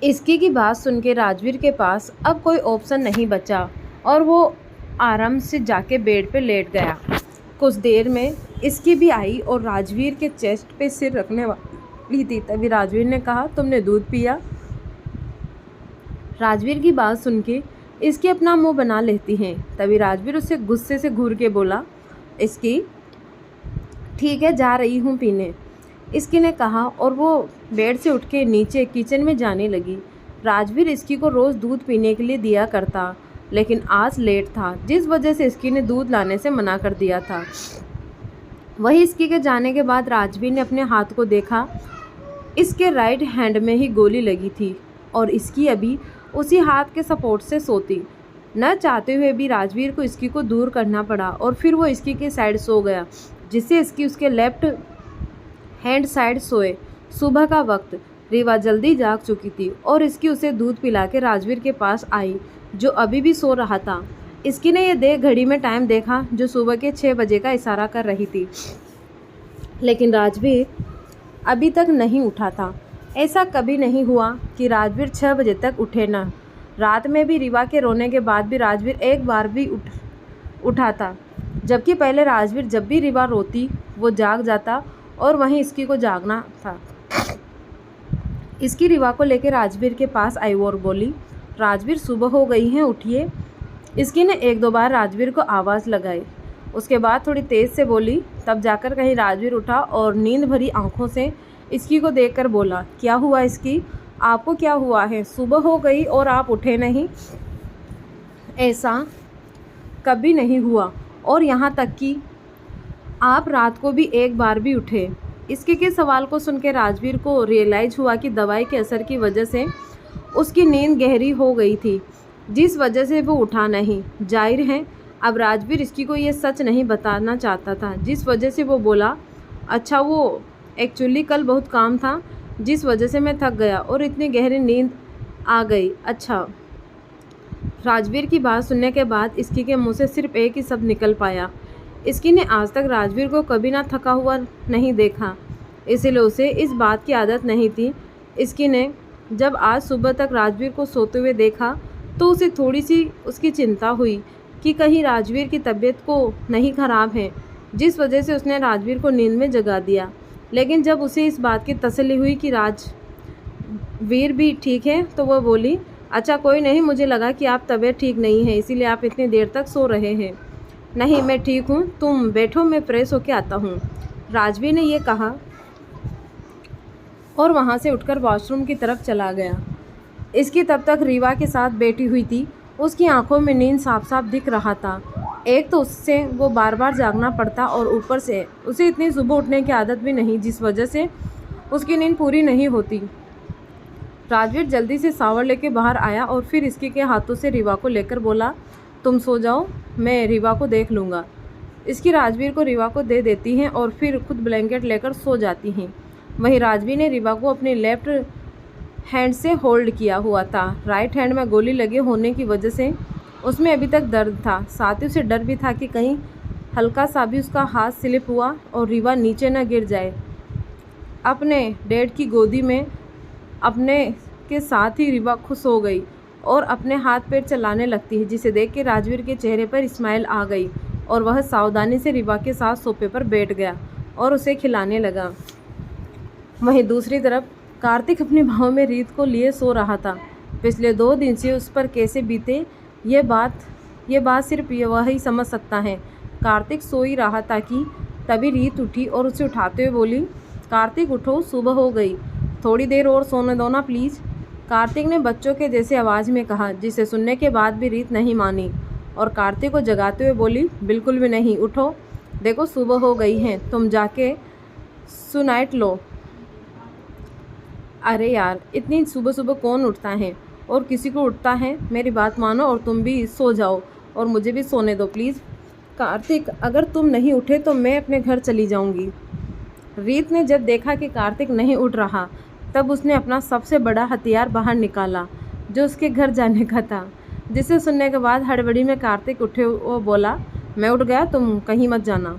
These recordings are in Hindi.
इसकी की बात सुन के राजवीर के पास अब कोई ऑप्शन नहीं बचा और वो आराम से जाके बेड पे लेट गया। कुछ देर में इसकी भी आई और राजवीर के चेस्ट पे सिर रखने वाली थी। तभी राजवीर ने कहा, तुमने दूध पिया? राजवीर की बात सुन के इसकी अपना मुंह बना लेती हैं। तभी राजवीर उससे गुस्से से घूर के बोला, इसकी ठीक है, जा रही हूँ पीने, इसकी ने कहा और वो बेड से उठ के नीचे किचन में जाने लगी। राजवीर इसकी को रोज़ दूध पीने के लिए दिया करता, लेकिन आज लेट था जिस वजह से इसकी ने दूध लाने से मना कर दिया था। वही इसकी के जाने के बाद राजवीर ने अपने हाथ को देखा, इसके राइट हैंड में ही गोली लगी थी और इसकी अभी उसी हाथ के सपोर्ट से सोती। न चाहते हुए भी राजवीर को इसकी को दूर करना पड़ा और फिर वो इसकी के साइड सो गया, जिससे इसकी उसके लेफ्ट हैंड साइड सोए। सुबह का वक्त, रीवा जल्दी जाग चुकी थी और इसकी उसे दूध पिला के राजवीर के पास आई, जो अभी भी सो रहा था। इसकी ने यह देख घड़ी में टाइम देखा, जो सुबह के 6 बजे का इशारा कर रही थी, लेकिन राजवीर अभी तक नहीं उठा था। ऐसा कभी नहीं हुआ कि राजवीर 6 बजे तक उठे ना। रात में भी रीवा के रोने के बाद भी राजवीर एक बार भी उठा था, जबकि पहले राजवीर जब भी रीवा रोती वो जाग जाता और वहीं इसकी को जागना था। इसकी रीवा को लेकर राजवीर के पास आई और बोली, राजवीर सुबह हो गई है, उठिए। इसकी ने 1-2 बार राजवीर को आवाज़ लगाई, उसके बाद थोड़ी तेज़ से बोली। तब जाकर कहीं राजवीर उठा और नींद भरी आंखों से इसकी को देखकर बोला, क्या हुआ इसकी, आपको क्या हुआ है? सुबह हो गई और आप उठे नहीं? ऐसा कभी नहीं हुआ, और यहाँ तक कि आप रात को भी एक बार भी उठे? इसके के सवाल को सुन के राजवीर को रियलाइज़ हुआ कि दवाई के असर की वजह से उसकी नींद गहरी हो गई थी, जिस वजह से वो उठा नहीं। जाहिर है अब राजवीर इसकी को ये सच नहीं बताना चाहता था, जिस वजह से वो बोला, अच्छा वो एक्चुअली कल बहुत काम था जिस वजह से मैं थक गया और इतनी गहरी नींद आ गई। अच्छा। राजवीर की बात सुनने के बाद इसकी के मुंह से सिर्फ एक ही शब्द निकल पाया। इसकी ने आज तक राजवीर को कभी ना थका हुआ नहीं देखा, इसलिए उसे इस बात की आदत नहीं थी। इसकी ने जब आज सुबह तक राजवीर को सोते हुए देखा तो उसे थोड़ी सी उसकी चिंता हुई कि कहीं राजवीर की तबीयत को नहीं ख़राब है, जिस वजह से उसने राजवीर को नींद में जगा दिया। लेकिन जब उसे इस बात की तसल्ली हुई कि राजवीर भी ठीक है तो वह बोली, अच्छा कोई नहीं, मुझे लगा कि आप तबीयत ठीक नहीं है इसीलिए आप इतनी देर तक सो रहे हैं। नहीं, मैं ठीक हूँ, तुम बैठो, मैं फ्रेश होके आता हूँ। राजवीर ने यह कहा और वहाँ से उठकर वॉशरूम की तरफ चला गया। इसकी तब तक रीवा के साथ बैठी हुई थी, उसकी आंखों में नींद साफ साफ दिख रहा था। एक तो उससे वो बार बार जागना पड़ता और ऊपर से उसे इतनी सुबह उठने की आदत भी नहीं, जिस वजह से उसकी नींद पूरी नहीं होती। राजवीर जल्दी से शावर लेके बाहर आया और फिर इसकी के हाथों से रीवा को लेकर बोला, तुम सो जाओ, मैं रीवा को देख लूँगा। इसकी राजवीर को रीवा को दे देती हैं और फिर खुद ब्लैंकेट लेकर सो जाती हैं। वहीं राजवीर ने रीवा को अपने लेफ्ट हैंड से होल्ड किया हुआ था। राइट हैंड में गोली लगे होने की वजह से उसमें अभी तक दर्द था, साथ ही उसे डर भी था कि कहीं हल्का सा भी उसका हाथ स्लिप हुआ और रीवा नीचे न गिर जाए। अपने डैड की गोदी में अपने के साथ ही रीवा खुश हो गई और अपने हाथ पैर चलाने लगती है, जिसे देख के राजवीर के चेहरे पर स्माइल आ गई और वह सावधानी से रीवा के साथ सोफे पर बैठ गया और उसे खिलाने लगा। वहीं दूसरी तरफ कार्तिक अपनी बाहों में रीत को लिए सो रहा था। पिछले 2 दिन से उस पर कैसे बीते ये बात सिर्फ वही समझ सकता है। कार्तिक सो ही रहा था कि तभी रीत उठी और उसे उठाते हुए बोली, कार्तिक उठो, सुबह हो गई, थोड़ी देर और सोने दो ना प्लीज़। कार्तिक ने बच्चों के जैसे आवाज़ में कहा, जिसे सुनने के बाद भी रीत नहीं मानी और कार्तिक को जगाते हुए बोली, बिल्कुल भी नहीं, उठो, देखो सुबह हो गई है, तुम जाके सुनाइट लो। अरे यार, इतनी सुबह सुबह कौन उठता है और किसी को उठता है? मेरी बात मानो और तुम भी सो जाओ और मुझे भी सोने दो प्लीज़। कार्तिक, अगर तुम नहीं उठे तो मैं अपने घर चली जाऊंगी। रीत ने जब देखा कि कार्तिक नहीं उठ रहा तब उसने अपना सबसे बड़ा हथियार बाहर निकाला, जो उसके घर जाने का था। जिसे सुनने के बाद हड़बड़ी में कार्तिक उठे, वो बोला, मैं उठ गया, तुम कहीं मत जाना।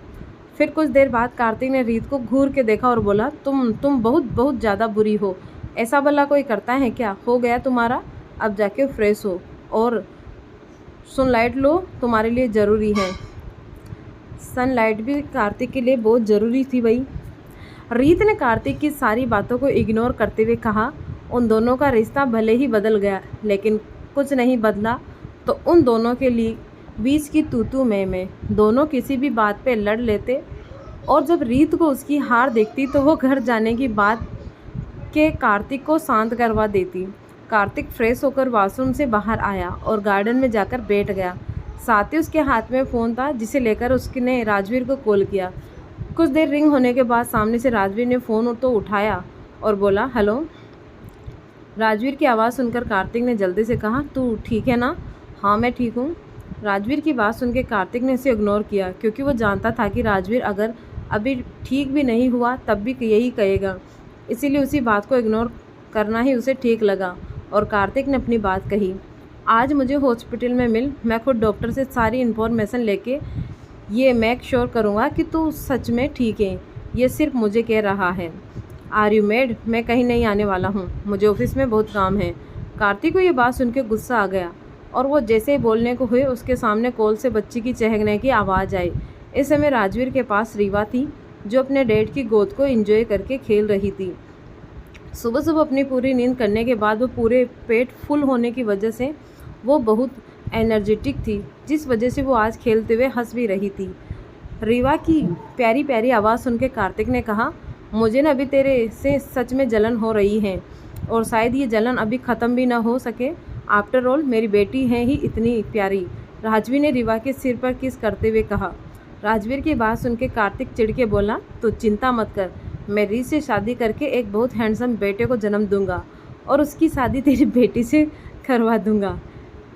फिर कुछ देर बाद कार्तिक ने रीत को घूर के देखा और बोला, तुम बहुत ज़्यादा बुरी हो, ऐसा भला कोई करता है क्या? हो गया तुम्हारा, अब जाके फ्रेश हो और सनलाइट लो, तुम्हारे लिए ज़रूरी है। सनलाइट भी कार्तिक के लिए बहुत ज़रूरी थी भाई। रीत ने कार्तिक की सारी बातों को इग्नोर करते हुए कहा, उन दोनों का रिश्ता भले ही बदल गया लेकिन कुछ नहीं बदला तो उन दोनों के लिए बीच की तू मैं दोनों किसी भी बात पे लड़ लेते और जब रीत को उसकी हार देखती तो वो घर जाने की बात के कार्तिक को शांत करवा देती। कार्तिक फ्रेश होकर वॉशरूम से बाहर आया और गार्डन में जाकर बैठ गया। साथ ही उसके हाथ में फ़ोन था जिसे लेकर उसने राजवीर को कॉल किया। कुछ देर रिंग होने के बाद सामने से राजवीर ने फ़ोन तो उठाया और बोला, हेलो। राजवीर की आवाज़ सुनकर कार्तिक ने जल्दी से कहा, तू ठीक है ना? हाँ मैं ठीक हूँ। राजवीर की बात सुनकर कार्तिक ने इसे इग्नोर किया क्योंकि वो जानता था कि राजवीर अगर अभी ठीक भी नहीं हुआ तब भी यही कहेगा, इसीलिए उसी बात को इग्नोर करना ही उसे ठीक लगा। और कार्तिक ने अपनी बात कही, आज मुझे हॉस्पिटल में मिल, मैं खुद डॉक्टर से सारी इन्फॉर्मेशन लेके ये मेक श्योर करूँगा कि तू सच में ठीक है, ये सिर्फ मुझे कह रहा है। Are you mad? मैं कहीं नहीं आने वाला हूँ, मुझे ऑफिस में बहुत काम है। कार्तिक को ये बात सुन के गुस्सा आ गया और वो जैसे ही बोलने को हुए उसके सामने कॉल से बच्ची की चहकने की आवाज़ आई। इस समय राजवीर के पास रीवा थी जो अपने डैड की गोद को एंजॉय करके खेल रही थी। सुबह सुबह अपनी पूरी नींद करने के बाद वो पूरे पेट फुल होने की वजह से वो बहुत एनर्जेटिक थी, जिस वजह से वो आज खेलते हुए हंस भी रही थी। रीवा की प्यारी प्यारी आवाज़ सुन के कार्तिक ने कहा, मुझे ना अभी तेरे से सच में जलन हो रही है और शायद ये जलन अभी ख़त्म भी ना हो सके। आफ्टर ऑल मेरी बेटी है ही इतनी प्यारी। राजवीर ने रीवा के सिर पर किस करते हुए कहा। राजवीर की बात सुन के कार्तिक चिढ़ के बोला, तो चिंता मत कर, मैं रीत से शादी करके एक बहुत हैंडसम बेटे को जन्म दूंगा और उसकी शादी तेरी बेटी से करवा दूंगा।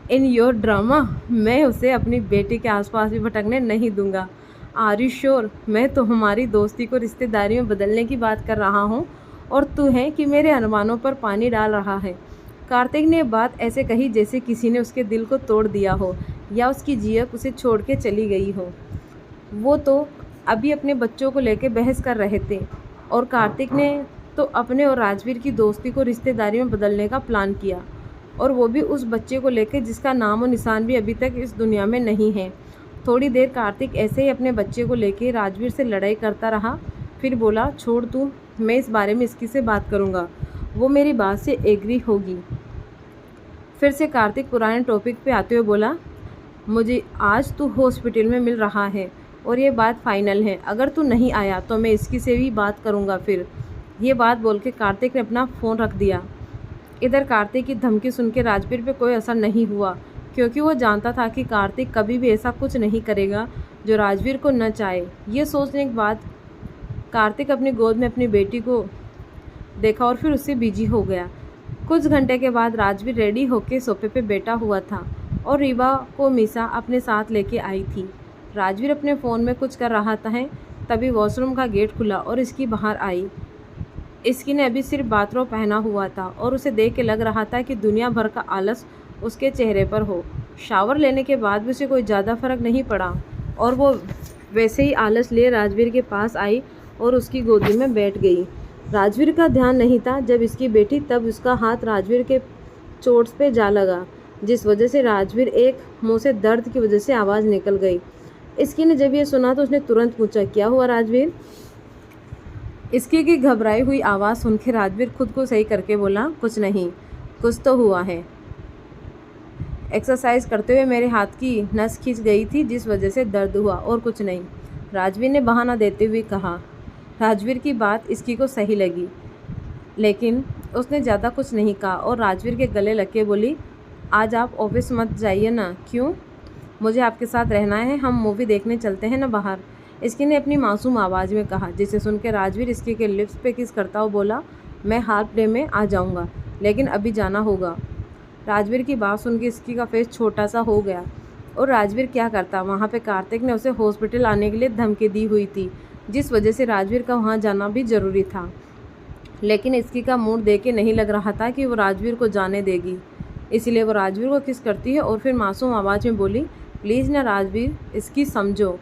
इन योर ड्रामा, मैं उसे अपनी बेटी के आसपास भी भटकने नहीं दूंगा। Are you sure? मैं तो हमारी दोस्ती को रिश्तेदारी में बदलने की बात कर रहा हूँ और तू है कि मेरे अरमानों पर पानी डाल रहा है। कार्तिक ने बात ऐसे कही जैसे किसी ने उसके दिल को तोड़ दिया हो या उसकी जियत उसे छोड़ के चली गई हो। वो तो अभी अपने बच्चों को लेकर बहस कर रहे थे और कार्तिक ने तो अपने और राजवीर की दोस्ती को रिश्तेदारी में बदलने का प्लान किया, और वो भी उस बच्चे को लेकर जिसका नाम और निशान भी अभी तक इस दुनिया में नहीं है। थोड़ी देर कार्तिक ऐसे ही अपने बच्चे को लेकर राजवीर से लड़ाई करता रहा, फिर बोला, छोड़ तू, मैं इस बारे में इसकी से बात करूँगा, वो मेरी बात से एग्री होगी। फिर से कार्तिक पुराने टॉपिक पे आते हुए बोला, मुझे आज तू हॉस्पिटल में मिल रहा है और ये बात फाइनल है, अगर तू नहीं आया तो मैं इसकी से भी बात करूँगा। फिर ये बात बोल के कार्तिक ने अपना फ़ोन रख दिया। इधर कार्तिक की धमकी सुन के राजवीर पे कोई असर नहीं हुआ क्योंकि वो जानता था कि कार्तिक कभी भी ऐसा कुछ नहीं करेगा जो राजवीर को न चाहे। ये सोचने के बाद कार्तिक अपनी गोद में अपनी बेटी को देखा और फिर उससे बिजी हो गया। कुछ घंटे के बाद राजवीर रेडी होकर सोफे पे बैठा हुआ था और रीवा को मीसा अपने साथ लेके आई थी। राजवीर अपने फ़ोन में कुछ कर रहा था तभी वॉशरूम का गेट खुला और इसकी बाहर आई। इसकी ने अभी सिर्फ बाथरोब पहना हुआ था और उसे देख के लग रहा था कि दुनिया भर का आलस उसके चेहरे पर हो। शावर लेने के बाद भी उसे कोई ज़्यादा फर्क नहीं पड़ा और वो वैसे ही आलस लिए राजवीर के पास आई और उसकी गोदी में बैठ गई। राजवीर का ध्यान नहीं था जब इसकी बेटी, तब उसका हाथ राजवीर के चोट पे जा लगा, जिस वजह से राजवीर एक मुंह से दर्द की वजह से आवाज़ निकल गई। इसकी ने जब ये सुना तो उसने तुरंत पूछा, क्या हुआ राजवीर? इसकी की घबराई हुई आवाज़ सुन के राजवीर खुद को सही करके बोला, कुछ नहीं, कुछ तो हुआ है। एक्सरसाइज करते हुए मेरे हाथ की नस खींच गई थी जिस वजह से दर्द हुआ, और कुछ नहीं, राजवीर ने बहाना देते हुए कहा। राजवीर की बात इसकी को सही लगी लेकिन उसने ज़्यादा कुछ नहीं कहा और राजवीर के गले लग के बोली, आज आप ऑफिस मत जाइए ना। क्यों? मुझे आपके साथ रहना है, हम मूवी देखने चलते हैं ना बाहर, इसकी ने अपनी मासूम आवाज़ में कहा, जिसे सुन के राजवीर इसकी के लिप्स पे किस करता हुआ बोला, मैं हाफ डे में आ जाऊंगा लेकिन अभी जाना होगा। राजवीर की बात सुन के इसकी का फेस छोटा सा हो गया और राजवीर क्या करता, वहाँ पे कार्तिक ने उसे हॉस्पिटल आने के लिए धमकी दी हुई थी जिस वजह से राजवीर का वहाँ जाना भी ज़रूरी था। लेकिन इसकी का मूड देख के नहीं लग रहा था कि वो राजवीर को जाने देगी, इसलिए वो राजवीर को किस करती है और फिर मासूम आवाज़ में बोली, प्लीज़ ना राजवीर, इसकी समझो।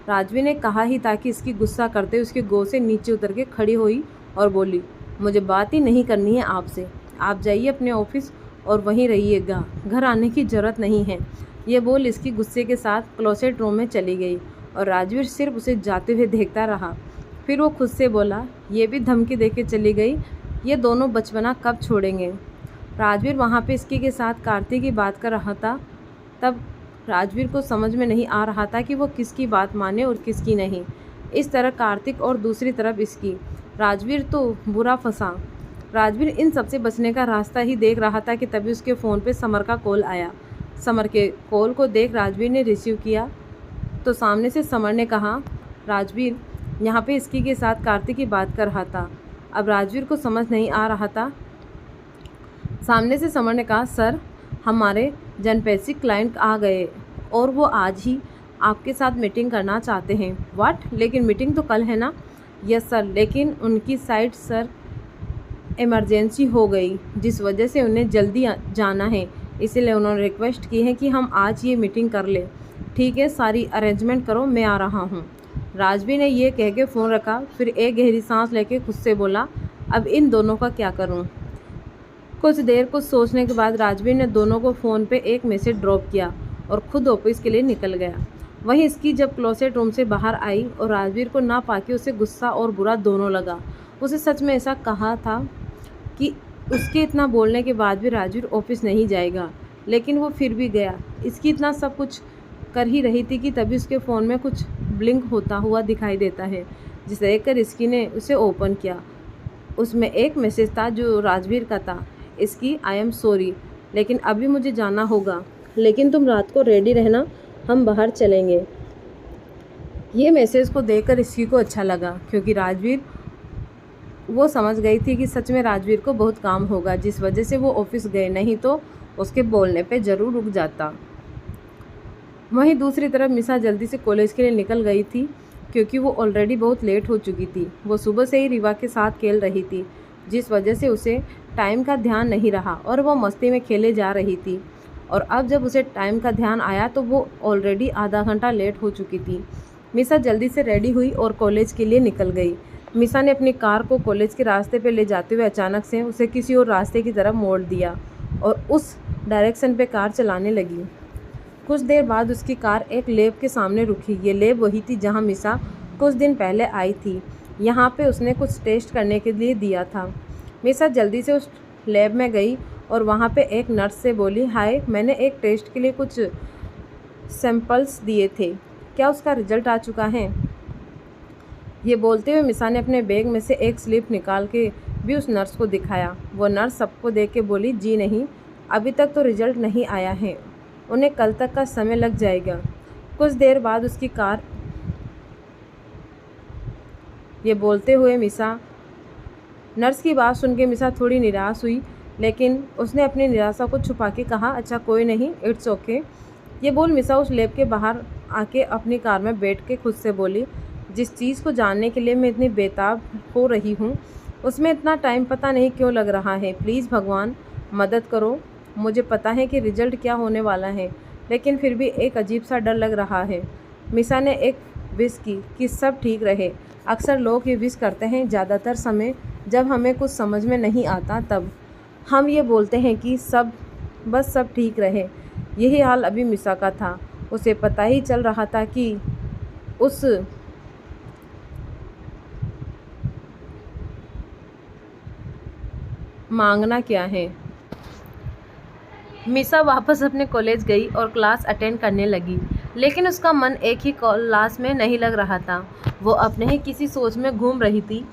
राजवीर ने कहा ही ताकि इसकी गुस्सा करते उसके गोद से नीचे उतर के खड़ी हुई और बोली, मुझे बात ही नहीं करनी है आपसे। आप जाइए अपने ऑफिस और वहीं रहिएगा, घर आने की ज़रूरत नहीं है। ये बोल इसकी गुस्से के साथ क्लोसेट रूम में चली गई और राजवीर सिर्फ उसे जाते हुए देखता रहा। फिर वो खुद से बोला, ये भी धमकी दे के चली गई, ये दोनों बचपना कब छोड़ेंगे। राजवीर वहाँ पे इसकी के साथ कार्तिक की बात कर रहा था। तब राजवीर को समझ में नहीं आ रहा था कि वो किसकी बात माने और किसकी नहीं। इस तरह कार्तिक और दूसरी तरफ इसकी। राजवीर तो बुरा फंसा। राजवीर इन सबसे बचने का रास्ता ही देख रहा था कि तभी उसके फ़ोन पे समर का कॉल आया। समर के कॉल को देख राजवीर ने रिसीव किया तो सामने से समर ने कहा, राजवीर यहाँ पे इसकी के साथ कार्तिक की बात कर रहा था। अब राजवीर को समझ नहीं आ रहा था। सामने से समर ने कहा, सर हमारे जनपैसिक क्लाइंट आ गए और वो आज ही आपके साथ मीटिंग करना चाहते हैं। व्हाट? लेकिन मीटिंग तो कल है ना। यस सर, लेकिन उनकी साइड सर इमरजेंसी हो गई जिस वजह से उन्हें जल्दी जाना है, इसलिए उन्होंने रिक्वेस्ट की है कि हम आज ये मीटिंग कर लें। ठीक है, सारी अरेंजमेंट करो, मैं आ रहा हूँ। राजवीर ने ये कह के फ़ोन रखा, फिर एक गहरी सांस लेके खुद से बोला, अब इन दोनों का क्या करूँ। कुछ देर कुछ सोचने के बाद राजवीर ने दोनों को फ़ोन पे एक मैसेज ड्रॉप किया और खुद ऑफिस के लिए निकल गया। वहीं इसकी जब क्लोसेट रूम से बाहर आई और राजवीर को ना पाके उसे गुस्सा और बुरा दोनों लगा। उसे सच में ऐसा कहा था कि उसके इतना बोलने के बाद भी राजवीर ऑफिस नहीं जाएगा, लेकिन वो फिर भी गया। इसकी इतना सब कुछ कर ही रही थी कि तभी उसके फ़ोन में कुछ ब्लिंक होता हुआ दिखाई देता है, जिसे देखकर इसकी ने उसे ओपन किया। उसमें एक मैसेज था जो राजवीर का था। इसकी, आई एम सॉरी, लेकिन अभी मुझे जाना होगा, लेकिन तुम रात को रेडी रहना, हम बाहर चलेंगे। ये मैसेज को देखकर इसकी को अच्छा लगा क्योंकि राजवीर, वो समझ गई थी कि सच में राजवीर को बहुत काम होगा जिस वजह से वो ऑफिस गए, नहीं तो उसके बोलने पे ज़रूर रुक जाता। वहीं दूसरी तरफ मिसा जल्दी से कॉलेज के लिए निकल गई थी क्योंकि वो ऑलरेडी बहुत लेट हो चुकी थी। वो सुबह से ही रिवा के साथ खेल रही थी जिस वजह से उसे टाइम का ध्यान नहीं रहा और वो मस्ती में खेले जा रही थी। और अब जब उसे टाइम का ध्यान आया तो वो ऑलरेडी आधा घंटा लेट हो चुकी थी। मिसा जल्दी से रेडी हुई और कॉलेज के लिए निकल गई। मिसा ने अपनी कार को कॉलेज के रास्ते पर ले जाते हुए अचानक से उसे किसी और रास्ते की तरफ मोड़ दिया और उस डायरेक्शन पे कार चलाने लगी। कुछ देर बाद उसकी कार एक लैब के सामने रुकी। ये लैब वही थी जहां मिसा कुछ दिन पहले आई थी। यहाँ पे उसने कुछ टेस्ट करने के लिए दिया था। मिसा जल्दी से उस लैब में गई और वहाँ पे एक नर्स से बोली, हाय, मैंने एक टेस्ट के लिए कुछ सैंपल्स दिए थे, क्या उसका रिजल्ट आ चुका है? ये बोलते हुए मिसा ने अपने बैग में से एक स्लिप निकाल के भी उस नर्स को दिखाया। वो नर्स सबको देख के बोली, जी नहीं, अभी तक तो रिजल्ट नहीं आया है, उन्हें कल तक का समय लग जाएगा। कुछ देर बाद उसकी कार, ये बोलते हुए मिसा, नर्स की बात सुन के मिसा थोड़ी निराश हुई, लेकिन उसने अपनी निराशा को छुपा के कहा, अच्छा कोई नहीं, इट्स ओके। ये बोल मिसा उस लैब के बाहर आके अपनी कार में बैठ के खुद से बोली, जिस चीज़ को जानने के लिए मैं इतनी बेताब हो रही हूँ उसमें इतना टाइम पता नहीं क्यों लग रहा है। प्लीज़ भगवान मदद करो, मुझे पता है कि रिजल्ट क्या होने वाला है, लेकिन फिर भी एक अजीब सा डर लग रहा है। मिसा ने एक विश की कि सब ठीक रहे। अक्सर लोग ये विश करते हैं, ज़्यादातर समय जब हमें कुछ समझ में नहीं आता तब हम ये बोलते हैं कि सब ठीक रहे। यही हाल अभी मिसा का था। उसे पता ही चल रहा था कि उस मांगना क्या है। मिसा वापस अपने कॉलेज गई और क्लास अटेंड करने लगी, लेकिन उसका मन एक ही क्लास में नहीं लग रहा था। वो अपने ही किसी सोच में घूम रही थी।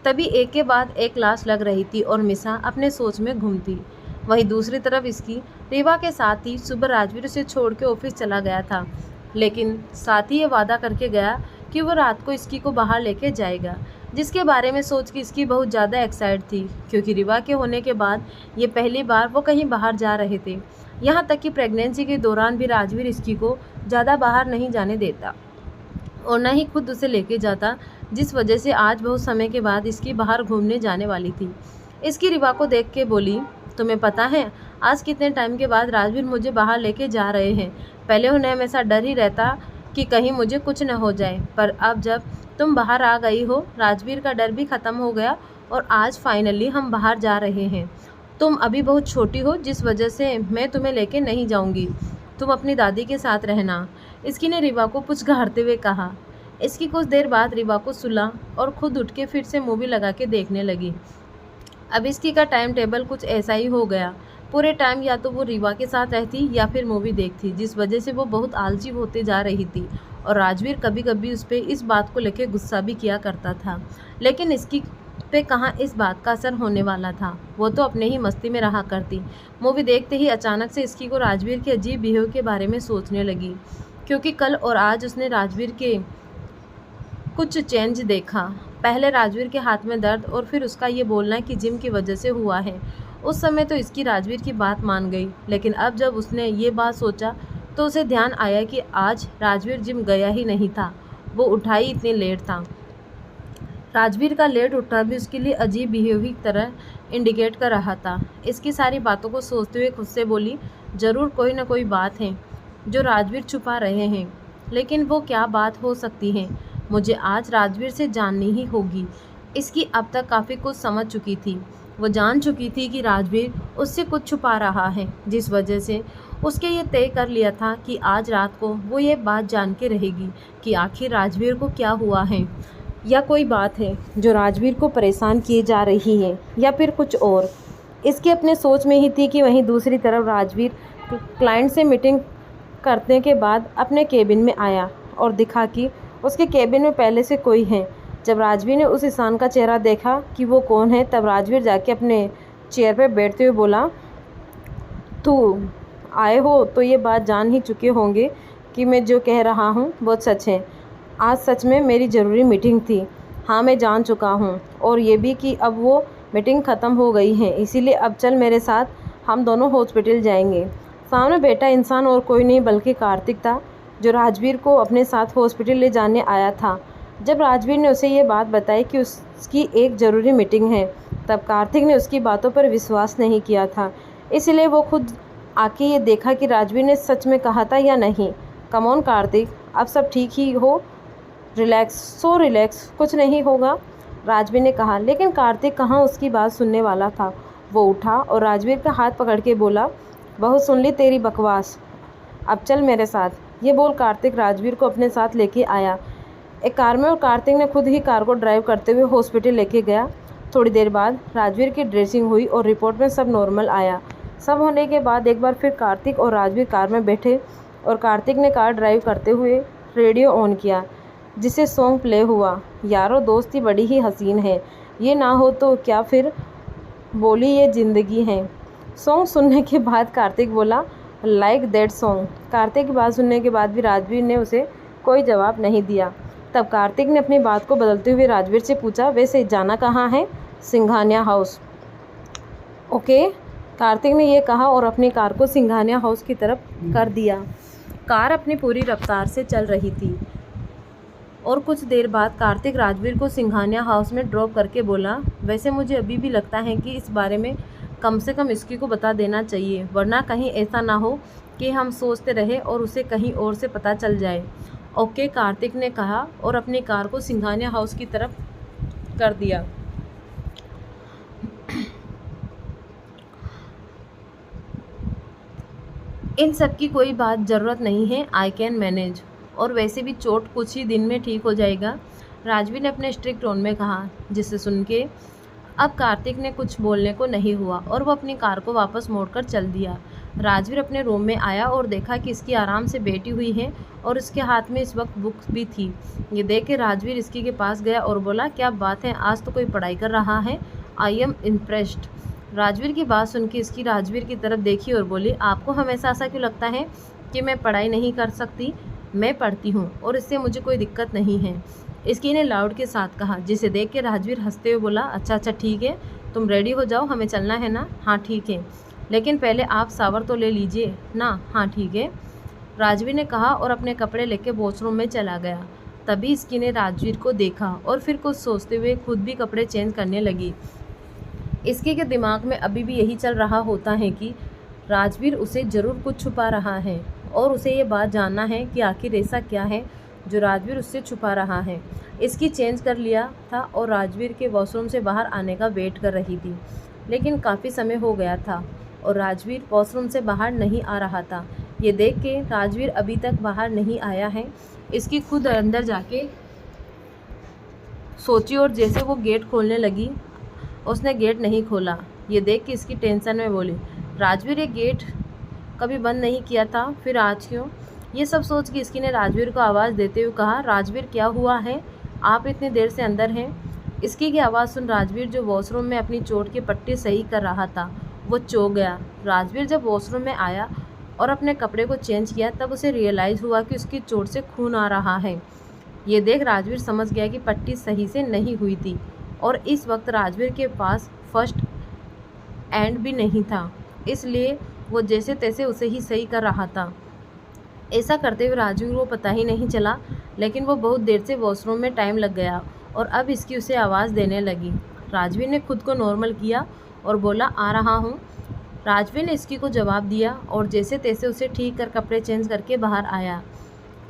तभी एक के बाद एक क्लास लग रही थी और मिसा अपने सोच में घूमती। वहीं दूसरी तरफ इसकी रिवा के साथ ही सुबह राजवीर उसे छोड़ के ऑफिस चला गया था, लेकिन साथ ही ये वादा करके गया कि वो रात को इसकी को बाहर लेके जाएगा, जिसके बारे में सोच के इसकी बहुत ज़्यादा एक्साइट थी क्योंकि रिवा के होने के बाद ये पहली बार वो कहीं बाहर जा रहे थे। यहाँ तक कि प्रेगनेंसी के दौरान भी राजवीर इसकी को ज़्यादा बाहर नहीं जाने देता और न ही खुद उसे लेके जाता, जिस वजह से आज बहुत समय के बाद इसकी बाहर घूमने जाने वाली थी। इसकी रिवा को देख के बोली, तुम्हें पता है आज कितने टाइम के बाद राजवीर मुझे बाहर लेके जा रहे हैं। पहले उन्हें हमेशा डर ही रहता कि कहीं मुझे कुछ न हो जाए, पर अब जब तुम बाहर आ गई हो राजवीर का डर भी ख़त्म हो गया और आज फाइनली हम बाहर जा रहे हैं। तुम अभी बहुत छोटी हो, जिस वजह से मैं तुम्हें लेके नहीं जाऊंगी। तुम अपनी दादी के साथ रहना। इसकी ने रिवा को पुचकारते हुए कहा। इसकी कुछ देर बाद रिवा को सुला और खुद उठ के फिर से मूवी लगा के देखने लगी। अब इसकी का टाइम टेबल कुछ ऐसा ही हो गया। पूरे टाइम या तो वो रिवा के साथ रहती या फिर मूवी देखती, जिस वजह से वो बहुत आलसी होते जा रही थी। और राजवीर कभी कभी उस पर इस बात को लेकर गुस्सा भी किया करता था, लेकिन इसकी पे कहाँ इस बात का असर होने वाला था। वो तो अपने ही मस्ती में रहा करती। मूवी देखते ही अचानक से इसकी को राजवीर के अजीब बिहेव के बारे में सोचने लगी, क्योंकि कल और आज उसने राजवीर के कुछ चेंज देखा। पहले राजवीर के हाथ में दर्द और फिर उसका ये बोलना कि जिम की वजह से हुआ है। उस समय तो इसकी राजवीर की बात मान गई, लेकिन अब जब उसने ये बात सोचा तो उसे ध्यान आया कि आज राजवीर जिम गया ही नहीं था। वो उठा ही इतने लेट था। राजवीर का लेट उठना भी उसके लिए अजीब बिहेव की तरह इंडिकेट कर रहा था। इसकी सारी बातों को सोचते हुए खुद से बोली, ज़रूर कोई ना कोई बात है जो राजवीर छुपा रहे हैं, लेकिन वो क्या बात हो सकती है। मुझे आज राजवीर से जाननी ही होगी। इसकी अब तक काफ़ी कुछ समझ चुकी थी। वो जान चुकी थी कि राजवीर उससे कुछ छुपा रहा है, जिस वजह से उसके ये तय कर लिया था कि आज रात को वो ये बात जान के रहेगी कि आखिर राजवीर को क्या हुआ है, या कोई बात है जो राजवीर को परेशान किए जा रही है, या फिर कुछ और। इसके अपने सोच में ही थी कि वहीं दूसरी तरफ राजवीर क्लाइंट से मीटिंग करने के बाद अपने केबिन में आया और दिखा कि उसके केबिन में पहले से कोई है। जब राजवीर ने उस इंसान का चेहरा देखा कि वो कौन है, तब राजवीर जाके अपने चेयर पर बैठते हुए बोला, तू आए हो तो ये बात जान ही चुके होंगे कि मैं जो कह रहा हूँ बहुत सच है। आज सच में मेरी ज़रूरी मीटिंग थी। हाँ, मैं जान चुका हूँ, और ये भी कि अब वो मीटिंग ख़त्म हो गई है, इसीलिए अब चल मेरे साथ, हम दोनों हॉस्पिटल जाएंगे। सामने बैठा इंसान और कोई नहीं बल्कि कार्तिक था, जो राजवीर को अपने साथ हॉस्पिटल ले जाने आया था। जब राजवीर ने उसे ये बात बताई कि उसकी एक ज़रूरी मीटिंग है, तब कार्तिक ने उसकी बातों पर विश्वास नहीं किया था। इसलिए वो खुद आके ये देखा कि राजवीर ने सच में कहा था या नहीं। कम ऑन कार्तिक, अब सब ठीक ही हो, रिलैक्स, कुछ नहीं होगा, राजवीर ने कहा। लेकिन कार्तिक कहाँ उसकी बात सुनने वाला था। वो उठा और राजवीर का हाथ पकड़ के बोला, बहुत सुन ली तेरी बकवास, अब चल मेरे साथ। ये बोल कार्तिक राजवीर को अपने साथ लेके आया एक कार में, और कार्तिक ने खुद ही कार को ड्राइव करते हुए हॉस्पिटल लेके गया। थोड़ी देर बाद राजवीर की ड्रेसिंग हुई और रिपोर्ट में सब नॉर्मल आया। सब होने के बाद एक बार फिर कार्तिक और राजवीर कार में बैठे और कार्तिक ने कार ड्राइव करते हुए रेडियो ऑन किया, जिससे सॉन्ग प्ले हुआ, यारो दोस्ती बड़ी ही हसीन है, ये ना हो तो क्या फिर, बोली ये ज़िंदगी है। सॉन्ग सुनने के बाद कार्तिक बोला, लाइक दैट सॉन्ग। कार्तिक की बात सुनने के बाद भी राजवीर ने उसे कोई जवाब नहीं दिया। तब कार्तिक ने अपनी बात को बदलते हुए राजवीर से पूछा, वैसे जाना कहाँ है? सिंघानिया हाउस। ओके, कार्तिक ने यह कहा और अपनी कार को सिंघानिया हाउस की तरफ कर दिया। कार अपनी पूरी रफ्तार से चल रही थी और कुछ देर बाद कार्तिक राजवीर को सिंघानिया हाउस में ड्रॉप करके बोला, वैसे मुझे अभी भी लगता है कि इस बारे में कम से कम इसकी को बता देना चाहिए, वरना कहीं ऐसा ना हो कि हम सोचते रहे और उसे कहीं और से पता चल जाए। ओके, कार्तिक ने कहा और अपनी कार को सिंघानिया हाउस की तरफ कर दिया। इन सब की कोई बात ज़रूरत नहीं है, आई कैन मैनेज, और वैसे भी चोट कुछ ही दिन में ठीक हो जाएगा, राजवीर ने अपने स्ट्रिक्ट टोन में कहा, जिसे सुन के अब कार्तिक ने कुछ बोलने को नहीं हुआ और वो अपनी कार को वापस मोड़कर चल दिया। राजवीर अपने रूम में आया और देखा कि इसकी आराम से बैठी हुई है और इसके हाथ में इस वक्त बुक भी थी। ये देख के राजवीर इसकी के पास गया और बोला, क्या बात है, आज तो कोई पढ़ाई कर रहा है, आई एम इम्प्रेस्ड। राजवीर की बात सुन के इसकी राजवीर की तरफ देखी और बोली, आपको हमेशा ऐसा क्यों लगता है कि मैं पढ़ाई नहीं कर सकती? मैं पढ़ती हूँ और इससे मुझे कोई दिक्कत नहीं है, इसकी ने लाउड के साथ कहा, जिसे देख के राजवीर हंसते हुए बोला, अच्छा ठीक है, तुम रेडी हो जाओ, हमें चलना है ना? हाँ ठीक है, लेकिन पहले आप शावर तो ले लीजिए ना। हाँ ठीक है, राजवीर ने कहा और अपने कपड़े लेके वॉशरूम में चला गया। तभी इसकी ने राजवीर को देखा और फिर कुछ सोचते हुए खुद भी कपड़े चेंज करने लगी। इसके के दिमाग में अभी भी यही चल रहा होता है कि राजवीर उसे ज़रूर कुछ छुपा रहा है और उसे ये बात जानना है कि आखिर ऐसा क्या है जो राजवीर उससे छुपा रहा है। इसकी चेंज कर लिया था और राजवीर के वॉशरूम से बाहर आने का वेट कर रही थी, लेकिन काफ़ी समय हो गया था और राजवीर वॉशरूम से बाहर नहीं आ रहा था। ये देख के राजवीर अभी तक बाहर नहीं आया है, इसकी खुद अंदर जाके सोची और जैसे वो गेट खोलने लगी, उसने गेट नहीं खोला। ये देख के इसकी टेंशन में बोली, राजवीर ये गेट कभी बंद नहीं किया था, फिर आज क्यों? ये सब सोच के इसकी ने राजवीर को आवाज़ देते हुए कहा, राजवीर क्या हुआ है, आप इतनी देर से अंदर हैं? इसकी की आवाज़ सुन राजवीर, जो वॉशरूम में अपनी चोट की पट्टी सही कर रहा था, वो चौंक गया। राजवीर जब वॉशरूम में आया और अपने कपड़े को चेंज किया, तब उसे रियलाइज़ हुआ कि उसकी चोट से खून आ रहा है। ये देख राजवीर समझ गया कि पट्टी सही से नहीं हुई थी और इस वक्त राजवीर के पास फर्स्ट एंड भी नहीं था, इसलिए वो जैसे तैसे उसे ही सही कर रहा था। ऐसा करते हुए राजवीर को पता ही नहीं चला, लेकिन वो बहुत देर से वॉशरूम में टाइम लग गया और अब इसकी उसे आवाज़ देने लगी। राजवीर ने खुद को नॉर्मल किया और बोला, आ रहा हूँ। राजवीर ने इसकी को जवाब दिया और जैसे तैसे उसे ठीक कर कपड़े चेंज करके बाहर आया।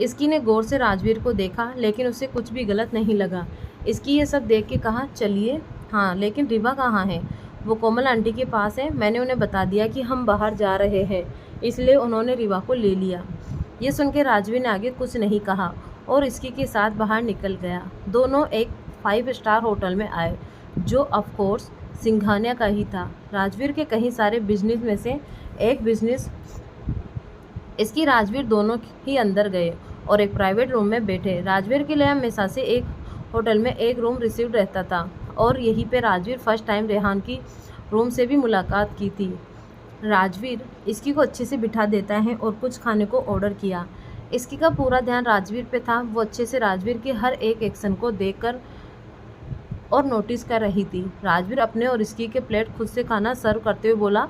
इसकी ने गौर से राजवीर को देखा, लेकिन उसे कुछ भी गलत नहीं लगा। इसकी ये सब देख के कहा, चलिए। हाँ, लेकिन रिवा कहाँ है? वो कोमल आंटी के पास है, मैंने उन्हें बता दिया कि हम बाहर जा रहे हैं, इसलिए उन्होंने रिवा को ले लिया। ये सुन के राजवीर ने आगे कुछ नहीं कहा और इसकी के साथ बाहर निकल गया। दोनों एक 5 स्टार होटल में आए, जो ऑफकोर्स सिंघानिया का ही था। राजवीर के कई सारे बिजनेस में से एक बिजनेस इसकी राजवीर दोनों ही अंदर गए और एक प्राइवेट रूम में बैठे। राजवीर के लिए हमेशा से एक होटल में एक रूम रिसीव्ड रहता था और यहीं पे राजवीर फर्स्ट टाइम रेहान की रूम से भी मुलाकात की थी। राजवीर इसकी को अच्छे से बिठा देता है और कुछ खाने को ऑर्डर किया। इसकी का पूरा ध्यान राजवीर पे था, वो अच्छे से राजवीर के हर एक एक्शन को देखकर और नोटिस कर रही थी। राजवीर अपने और इसकी के प्लेट खुद से खाना सर्व करते हुए बोला,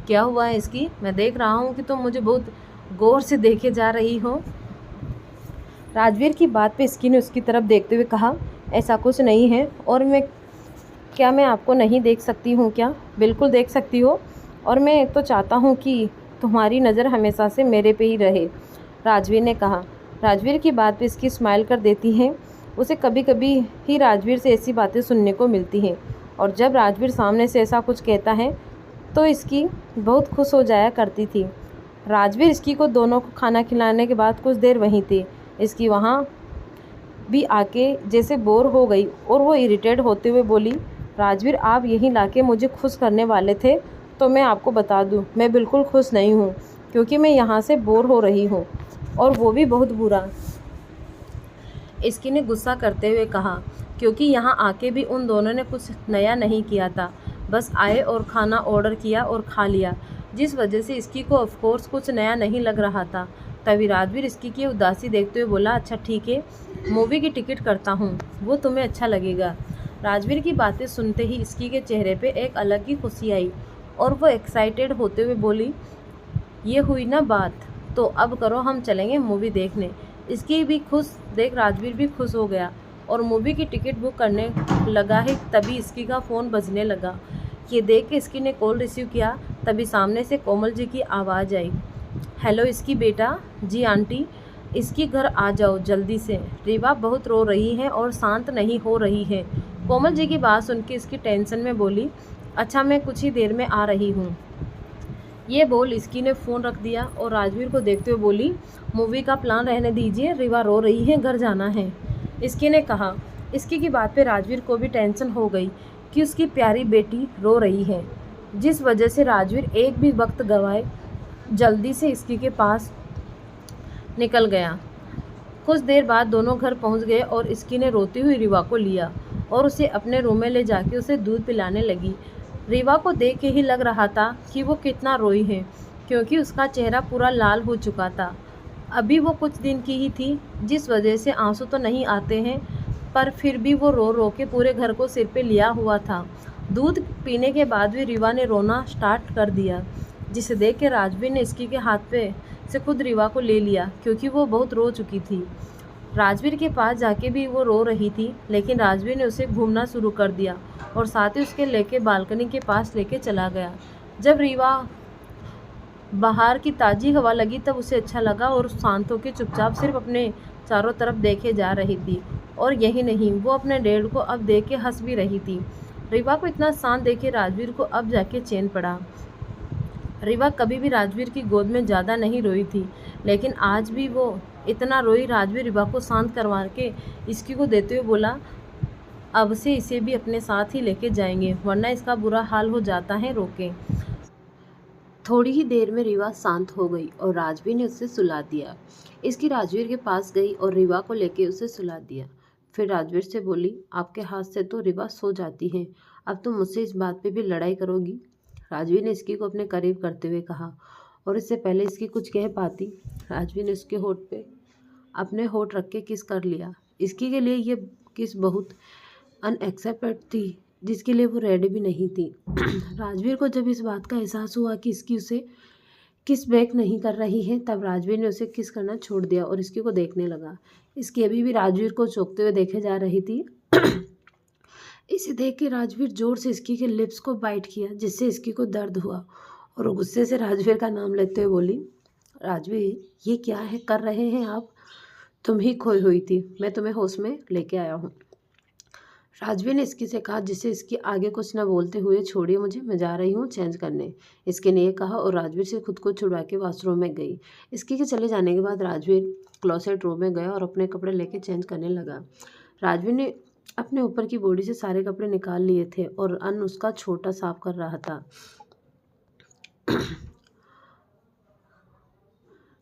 क्या हुआ है इसकी? मैं देख रहा हूँ कि तुम मुझे बहुत गौर से देखे जा रही हो। राजवीर की बात पे इसकी ने उसकी तरफ देखते हुए कहा, ऐसा कुछ नहीं है और मैं आपको नहीं देख सकती हूँ क्या? बिल्कुल देख सकती हो और मैं तो चाहता हूँ कि तुम्हारी नज़र हमेशा से मेरे पे ही रहे, राजवीर ने कहा। राजवीर की बात पे इसकी स्माइल कर देती है। उसे कभी कभी ही राजवीर से ऐसी बातें सुनने को मिलती हैं और जब राजवीर सामने से ऐसा कुछ कहता है तो इसकी बहुत खुश हो जाया करती थी। राजवीर इसकी को दोनों को खाना खिलाने के बाद कुछ देर वहीं थे। इसकी वहाँ भी आके जैसे बोर हो गई और वो इरिटेट होते हुए बोली, राजवीर आप यहीं लाके मुझे खुश करने वाले थे, तो मैं आपको बता दूं मैं बिल्कुल खुश नहीं हूँ, क्योंकि मैं यहाँ से बोर हो रही हूँ और वो भी बहुत बुरा। इसकी ने गुस्सा करते हुए कहा, क्योंकि यहाँ आके भी उन दोनों ने कुछ नया नहीं किया था, बस आए और खाना ऑर्डर किया और खा लिया, जिस वजह से इसकी को ऑफकोर्स कुछ नया नहीं लग रहा था। तभी राजवीर इसकी की उदासी देखते हुए बोला, अच्छा ठीक है, मूवी की टिकट करता हूँ, वो तुम्हें अच्छा लगेगा। राजवीर की बातें सुनते ही इसकी के चेहरे पे एक अलग ही खुशी आई और वो एक्साइटेड होते हुए बोली, ये हुई ना बात, तो अब करो हम चलेंगे मूवी देखने। इसकी भी खुश देख राजवीर भी खुश हो गया और मूवी की टिकट बुक करने लगा है। तभी इसकी का फ़ोन बजने लगा। ये देख के इसकी ने कॉल रिसीव किया। तभी सामने से कोमल जी की आवाज़ आई, हेलो इसकी बेटा। जी आंटी। इसकी घर आ जाओ जल्दी से, रिवा बहुत रो रही है और शांत नहीं हो रही है। कोमल जी की बात सुन के इसकी टेंशन में बोली, अच्छा मैं कुछ ही देर में आ रही हूँ। ये बोल इसकी ने फ़ोन रख दिया और राजवीर को देखते हुए बोली, मूवी का प्लान रहने दीजिए, रिवा रो रही है, घर जाना है। इसकी ने कहा। इसकी की बात पे राजवीर को भी टेंशन हो गई कि उसकी प्यारी बेटी रो रही है, जिस वजह से राजवीर एक भी वक्त गवाए जल्दी से इसकी के पास निकल गया। कुछ देर बाद दोनों घर पहुंच गए और इसकी ने रोती हुई रिवा को लिया और उसे अपने रूम में ले जाके उसे दूध पिलाने लगी। रिवा को देख के ही लग रहा था कि वो कितना रोई है, क्योंकि उसका चेहरा पूरा लाल हो चुका था। अभी वो कुछ दिन की ही थी, जिस वजह से आंसू तो नहीं आते हैं, पर फिर भी वो रो रो के पूरे घर को सिर पे लिया हुआ था। दूध पीने के बाद भी रिवा ने रोना स्टार्ट कर दिया, जिसे देख के राजवीर ने इसकी के हाथ पे से खुद रिवा को ले लिया, क्योंकि वो बहुत रो चुकी थी। राजवीर के पास जाके भी वो रो रही थी, लेकिन राजवीर ने उसे घूमना शुरू कर दिया और साथ ही उसके लेके बालकनी के पास लेके चला गया। जब रिवा बाहर की ताज़ी हवा लगी तब उसे अच्छा लगा और शांत होकर चुपचाप सिर्फ अपने चारों तरफ देखे जा रही थी। और यही नहीं, वो अपने डैड को अब देख के हंस भी रही थी। रीवा को इतना शांत देखे राजवीर को अब जाके चैन पड़ा। रीवा कभी भी राजवीर की गोद में ज़्यादा नहीं रोई थी, लेकिन आज भी वो इतना रोई। राजवीर रीवा को शांत करवा के इसकी को देते हुए बोला, अब से इसे भी अपने साथ ही लेके जाएंगे, वरना इसका बुरा हाल हो जाता है, रोके। थोड़ी ही देर में रीवा शांत हो गई और राजवीर ने उसे सुला दिया। इसकी राजवीर के पास गई और रीवा को लेके उसे सुला दिया। फिर राजवीर से बोली, आपके हाथ से तो रीवा सो जाती है, अब तुम मुझसे इस बात पे भी लड़ाई करोगी? राजवीर ने इसकी को अपने करीब करते हुए कहा। और इससे पहले इसकी कुछ कह पाती, राजवीर ने उसके होठ पे अपने होठ रख के किस कर लिया। इसकी के लिए ये किस बहुत अनएक्सेप्टेड थी, जिसके लिए वो रेडी भी नहीं थी। राजवीर को जब इस बात का एहसास हुआ कि इसकी उसे किस बैक नहीं कर रही है, तब राजवीर ने उसे किस करना छोड़ दिया और इसकी को देखने लगा। इसकी अभी भी राजवीर को चौंकते हुए देखे जा रही थी। इसे देख के राजवीर जोर से इसकी के लिप्स को बाइट किया, जिससे इसकी को दर्द हुआ और वो गुस्से से राजवीर का नाम लेते हुए बोली, राजवीर ये क्या है कर रहे हैं आप? तुम ही खोई हुई थी, मैं तुम्हें होश में लेके आया हूँ। राजवीर ने इसकी से कहा, जिससे इसकी आगे कुछ न बोलते हुए, छोड़िए मुझे, मैं जा रही हूँ चेंज करने, इसके ने कहा और राजवीर से खुद को छुड़वा के वॉशरूम में गई। इसकी के चले जाने के बाद राजवीर क्लोसेट रूम में गया और अपने कपड़े लेके चेंज करने लगा। राजवीर ने अपने ऊपर की बॉडी से सारे कपड़े निकाल लिए थे और अन्न उसका छोटा साफ कर रहा था।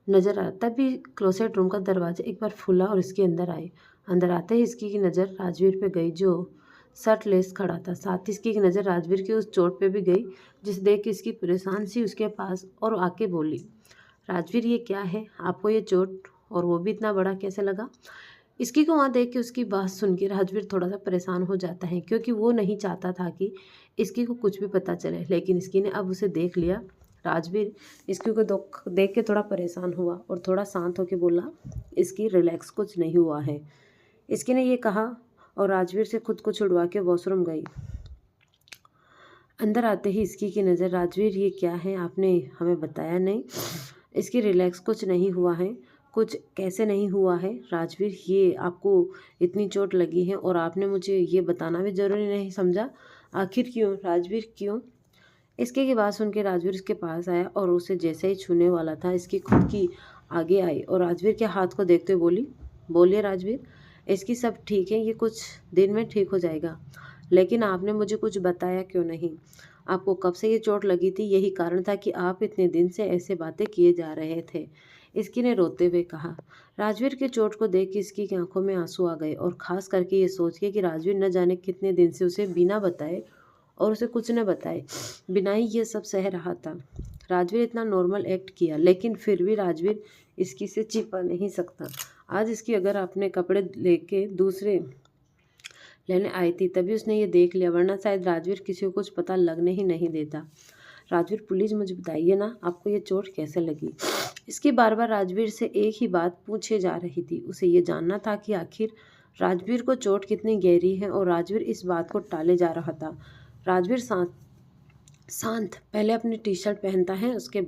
नजर आया, तभी क्लोसेट रूम का दरवाजा एक बार खुला और इसके अंदर आए। अंदर आते ही इसकी की नज़र राजवीर पे गई, जो शर्ट लेस खड़ा था। साथ ही इसकी की नज़र राजवीर की उस चोट पे भी गई, जिसे देख के इसकी परेशान सी उसके पास और आके बोली, राजवीर ये क्या है, आपको ये चोट, और वो भी इतना बड़ा कैसे लगा? इसकी को वहाँ देख के उसकी बात सुन के राजवीर थोड़ा सा परेशान हो जाता है, क्योंकि वो नहीं चाहता था कि इसकी को कुछ भी पता चले, लेकिन इसकी ने अब उसे देख लिया। राजवीर इसकी को देख के थोड़ा परेशान हुआ और थोड़ा शांत होकर बोला, इसकी रिलैक्स, कुछ नहीं हुआ है। इसकी ने ये कहा और राजवीर से खुद को छुड़वा के वॉशरूम गई। अंदर आते ही इसकी की नज़र, राजवीर ये क्या है, आपने हमें बताया नहीं। इसकी रिलैक्स, कुछ नहीं हुआ है। कुछ कैसे नहीं हुआ है राजवीर, ये आपको इतनी चोट लगी है और आपने मुझे ये बताना भी ज़रूरी नहीं समझा, आखिर क्यों राजवीर, क्यों? इसके की बात सुन के राजवीर इसके पास आया और उसे जैसे ही छूने वाला था, इसकी खुद की आगे आई और राजवीर के हाथ को देखते हुए बोली, बोलिए राजवीर, इसकी सब ठीक है, ये कुछ दिन में ठीक हो जाएगा, लेकिन आपने मुझे कुछ बताया क्यों नहीं? आपको कब से ये चोट लगी थी? यही कारण था कि आप इतने दिन से ऐसे बातें किए जा रहे थे, इसकी ने रोते हुए कहा। राजवीर की चोट को देख के इसकी आंखों में आंसू आ गए और खास करके ये सोच के कि राजवीर न जाने कितने दिन से उसे बिना बताए और उसे कुछ न बताए बिना ही ये सब सह रहा था। राजवीर इतना नॉर्मल एक्ट किया, लेकिन फिर भी राजवीर इसकी से छिपा नहीं सकता। आज इसकी अगर अपने कपड़े लेके दूसरे लेने आई थी तभी उसने ये देख लिया, वरना शायद राजवीर किसी को कुछ पता लगने ही नहीं देता। राजवीर प्लीज़ मुझे बताइए ना, आपको ये चोट कैसे लगी? इसकी बार बार राजवीर से एक ही बात पूछे जा रही थी। उसे ये जानना था कि आखिर राजवीर को चोट कितनी गहरी है और राजवीर इस बात को टाले जा रहा था। राजवीर शांत पहले अपनी टी शर्ट पहनता है, उसके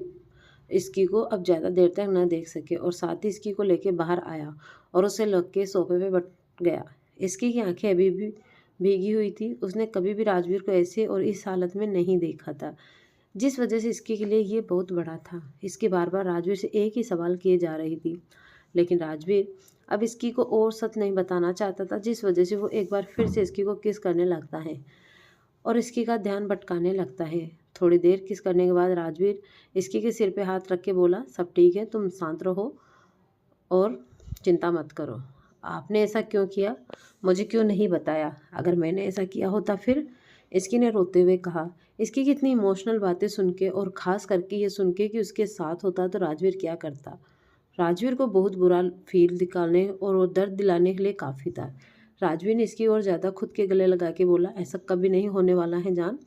इसकी को अब ज़्यादा देर तक न देख सके और साथ ही इसकी को लेके बाहर आया और उसे लग के सोफे पे बैठ गया। इसकी की आंखें अभी भी भीगी हुई थी। उसने कभी भी राजवीर को ऐसे और इस हालत में नहीं देखा था, जिस वजह से इसके के लिए ये बहुत बड़ा था। इसकी बार बार राजवीर से एक ही सवाल किए जा रही थी, लेकिन राजवीर अब इसकी को और सच नहीं बताना चाहता था, जिस वजह से वो एक बार फिर से इसकी को किस करने लगता है और इसकी का ध्यान भटकाने लगता है। थोड़ी देर किस करने के बाद राजवीर इसकी के सिर पे हाथ रख के बोला, सब ठीक है, तुम शांत रहो और चिंता मत करो। आपने ऐसा क्यों किया, मुझे क्यों नहीं बताया? अगर मैंने ऐसा किया होता फिर? इसकी ने रोते हुए कहा। इसकी कितनी इमोशनल बातें सुन के और ख़ास करके ये सुन के कि उसके साथ होता तो राजवीर क्या करता। राजवीर को बहुत बुरा फील दिखाने और वो दर्द दिलाने के लिए काफ़ी था। राजवीर ने इसकी ओर ज़्यादा खुद के गले लगा के बोला, ऐसा कभी नहीं होने वाला है जान,